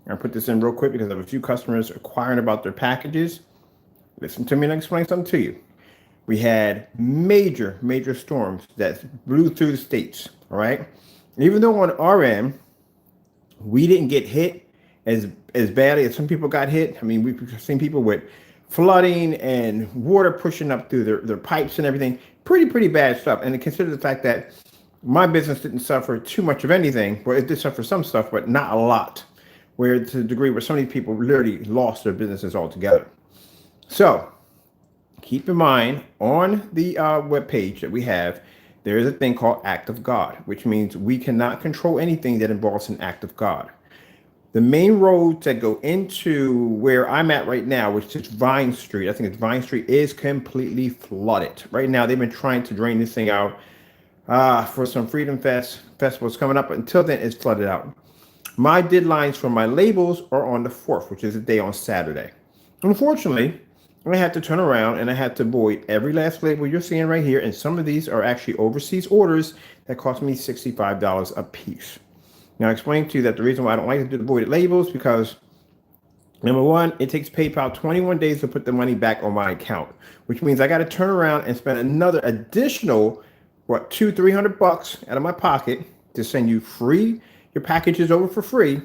I'll put this in real quick because I have a few customers inquiring about their packages. Listen to me and I'll explain something to you. We had major storms that blew through the states. All right. Even though on our end, we didn't get hit as badly as some people got hit. I mean, we've seen people with flooding and water pushing up through their pipes and everything. Pretty bad stuff. And consider the fact that my business didn't suffer too much of anything. Well, it did suffer some stuff, but not a lot. Where to the degree where so many people literally lost their businesses altogether. So keep in mind on the web page that we have, there is a thing called act of God, which means we cannot control anything that involves an act of God. The main roads that go into where I'm at right now, which is Vine Street, I think it's Vine Street, is completely flooded. Right now, they've been trying to drain this thing out for some Freedom Fest festivals coming up. But until then, it's flooded out. My deadlines for my labels are on the 4th, which is the day on Saturday. Unfortunately, I had to turn around and I had to void every last label you're seeing right here. And some of these are actually overseas orders that cost me $65 a piece. Now, I explained to you that the reason why I don't like to do the voided labels because number one, it takes PayPal 21 days to put the money back on my account, which means I got to turn around and spend another additional, $200-300 out of my pocket to send you your packages over for free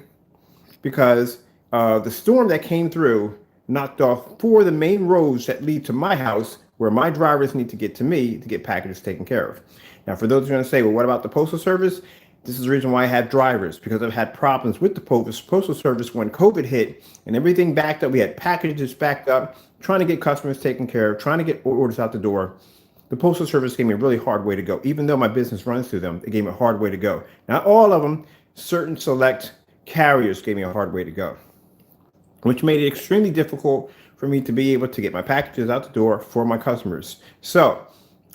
because the storm that came through knocked off 4 of the main roads that lead to my house where my drivers need to get to me to get packages taken care of. Now, for those who are going to say, well, what about the Postal Service? This is the reason why I have drivers, because I've had problems with the Postal Service when COVID hit and everything backed up. We had packages backed up, trying to get customers taken care of, trying to get orders out the door. The Postal Service gave me a really hard way to go. Even though my business runs through them, it gave me a hard way to go. Not all of them, certain select carriers gave me a hard way to go, which made it extremely difficult for me to be able to get my packages out the door for my customers. So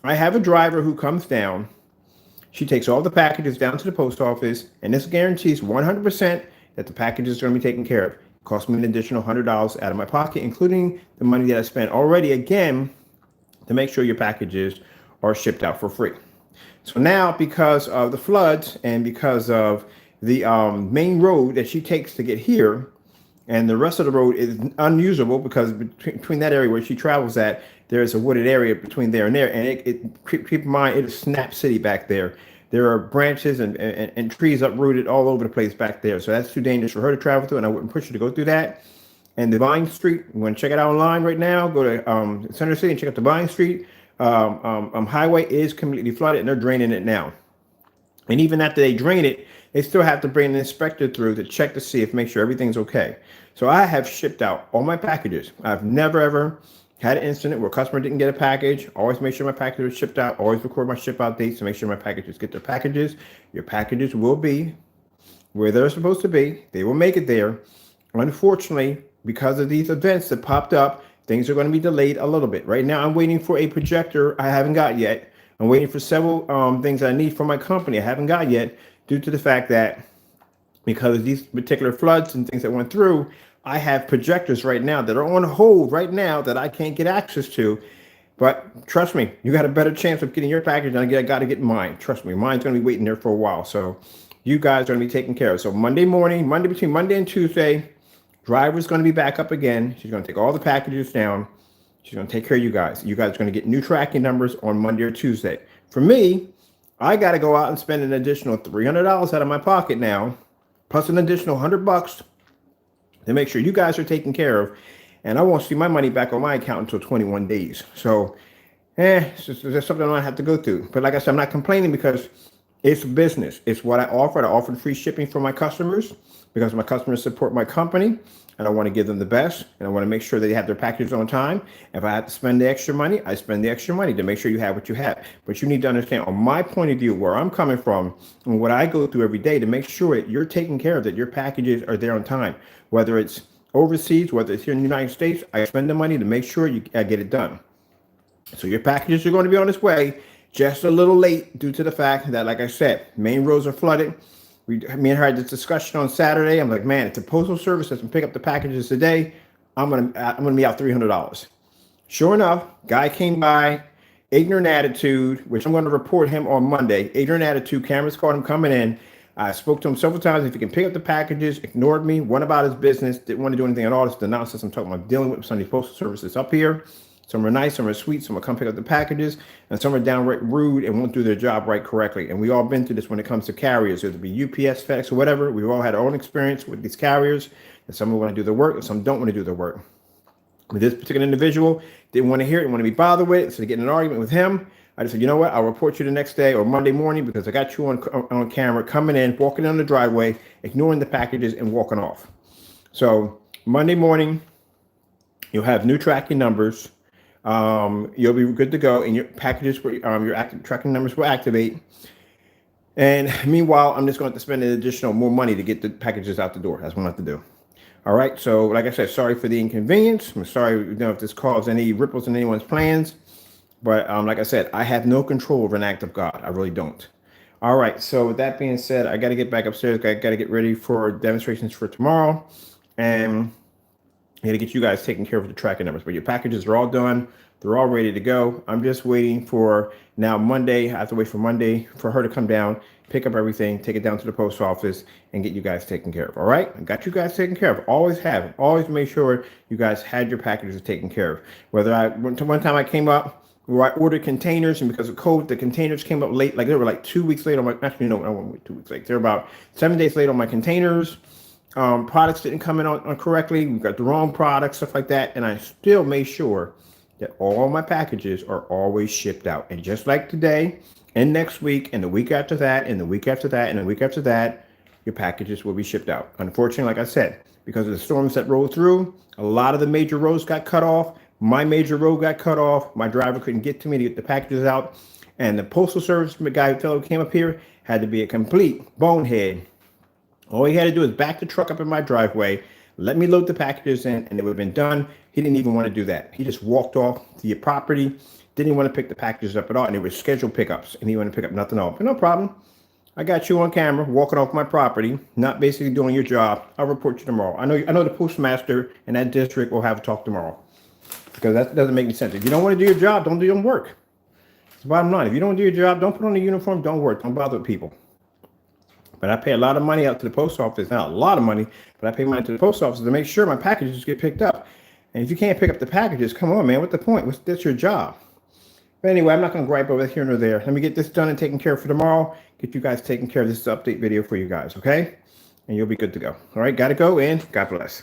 I have a driver who comes down. She takes all the packages down to the post office, and this guarantees 100% that the packages are going to be taken care of. It cost me an additional $100 out of my pocket, including the money that I spent already, again, to make sure your packages are shipped out for free. So now, because of the floods and because of the main road that she takes to get here, and the rest of the road is unusable because between that area where she travels at, there's a wooded area between there and there. And keep in mind, it is Snap City back there. There are branches and trees uprooted all over the place back there. So that's too dangerous for her to travel through, and I wouldn't push her to go through that. And the Vine Street, you want to check it out online right now, go to Center City and check out the Vine Street. Highway is completely flooded, and they're draining it now. And even after they drain it, they still have to bring an inspector through to check to see if make sure everything's okay. So I have shipped out all my packages. I've never ever had an incident where a customer didn't get a package. Always make sure my packages are shipped out. Always record my ship out dates to make sure my packages get their packages. Your packages will be where they're supposed to be. They will make it there. Unfortunately, because of these events that popped up, things are going to be delayed a little bit. Right now, I'm waiting for a projector I haven't got yet. I'm waiting for several things I need for my company I haven't got yet, due to the fact that because of these particular floods and things that went through, I have projectors right now that are on hold right now that I can't get access to. But trust me, you got a better chance of getting your package than I got to get mine. Trust me, mine's going to be waiting there for a while. So you guys are going to be taken care of. So Monday morning, between Monday and Tuesday, driver's going to be back up again. She's going to take all the packages down. She's going to take care of you guys. You guys are going to get new tracking numbers on Monday or Tuesday. For me, I got to go out and spend an additional $300 out of my pocket now, plus an additional $100 to make sure you guys are taken care of. And I won't see my money back on my account until 21 days. So, that's something I have to go through. But like I said, I'm not complaining because it's business. It's what I offer. I offer free shipping for my customers because my customers support my company. And I want to give them the best. And I want to make sure they have their packages on time. If I have to spend the extra money, I spend the extra money to make sure you have what you have. But you need to understand, on my point of view, where I'm coming from and what I go through every day to make sure that you're taken care of, that your packages are there on time. Whether it's overseas, whether it's here in the United States, I spend the money to make sure I get it done. So your packages are going to be on its way, just a little late due to the fact that, like I said, main roads are flooded. Me and her had this discussion on Saturday. I'm like, man, if the Postal Service doesn't pick up the packages today, I'm gonna be out $300. Sure enough, guy came by, ignorant attitude, which I'm going to report him on Monday. Ignorant attitude. Cameras caught him coming in. I spoke to him several times. If he can pick up the packages, ignored me, went about his business, didn't want to do anything at all. This is the nonsense I'm talking about dealing with some of these postal services up here. Some are nice, some are sweet, some will come pick up the packages, and some are downright rude and won't do their job right correctly. And we all been through this when it comes to carriers, whether it be UPS, FedEx, or whatever. We've all had our own experience with these carriers, and some want to do the work, and some don't want to do the work. But this particular individual didn't want to hear it, didn't want to be bothered with it, so to get in an argument with him, I just said, you know what, I'll report you the next day or Monday morning because I got you on camera coming in, walking down the driveway, ignoring the packages and walking off. So Monday morning, you'll have new tracking numbers. You'll be good to go, and your packages, your active tracking numbers will activate. And meanwhile, I'm just going to have to spend an additional more money to get the packages out the door. That's what I have to do. All right. So, like I said, sorry for the inconvenience. I'm sorry, if this caused any ripples in anyone's plans. But like I said, I have no control over an act of God. I really don't. All right. So with that being said, I got to get back upstairs. I got to get ready for demonstrations for tomorrow, and I got to get you guys taking care of the tracking numbers. But your packages are all done. They're all ready to go. I'm just waiting for now Monday. I have to wait for Monday for her to come down, pick up everything, take it down to the post office, and get you guys taken care of. All right? I got you guys taken care of. Always have. Always make sure you guys had your packages taken care of. Whether one time I came up where I ordered containers, and because of COVID, the containers came up late. Like they were like 2 weeks late on my. Actually, no, I won't wait 2 weeks late. They're about 7 days late on my containers. Products didn't come in on correctly. We got the wrong products, stuff like that, and I still made sure that all my packages are always shipped out. And just like today and next week and the week after that and the week after that and the week after that, your packages will be shipped out. Unfortunately, like I said, because of the storms that rolled through, a lot of the major roads got cut off. My major road got cut off. My driver couldn't get to me to get the packages out. And the postal service guy who came up here had to be a complete bonehead. All he had to do is back the truck up in my driveway, let me load the packages in, and it would have been done. He didn't even want to do that. He just walked off to your property, didn't even want to pick the packages up at all, and they were scheduled pickups, and he wanted to pick up nothing else. But no problem. I got you on camera walking off my property, not basically doing your job. I'll report you tomorrow. I know the postmaster in that district will have a talk tomorrow, because that doesn't make any sense. If you don't want to do your job, don't do your work. It's the bottom line. If you don't do your job, don't put on a uniform, don't work, don't bother with people. But I pay a lot of money out to the post office. Not a lot of money, but I pay money to the post office to make sure my packages get picked up. And if you can't pick up the packages, come on, man. What's the point? That's your job. But anyway, I'm not going to gripe over here nor there. Let me get this done and taken care of for tomorrow. Get you guys taken care of. This is an update video for you guys, okay? And you'll be good to go. All right, got to go, and God bless.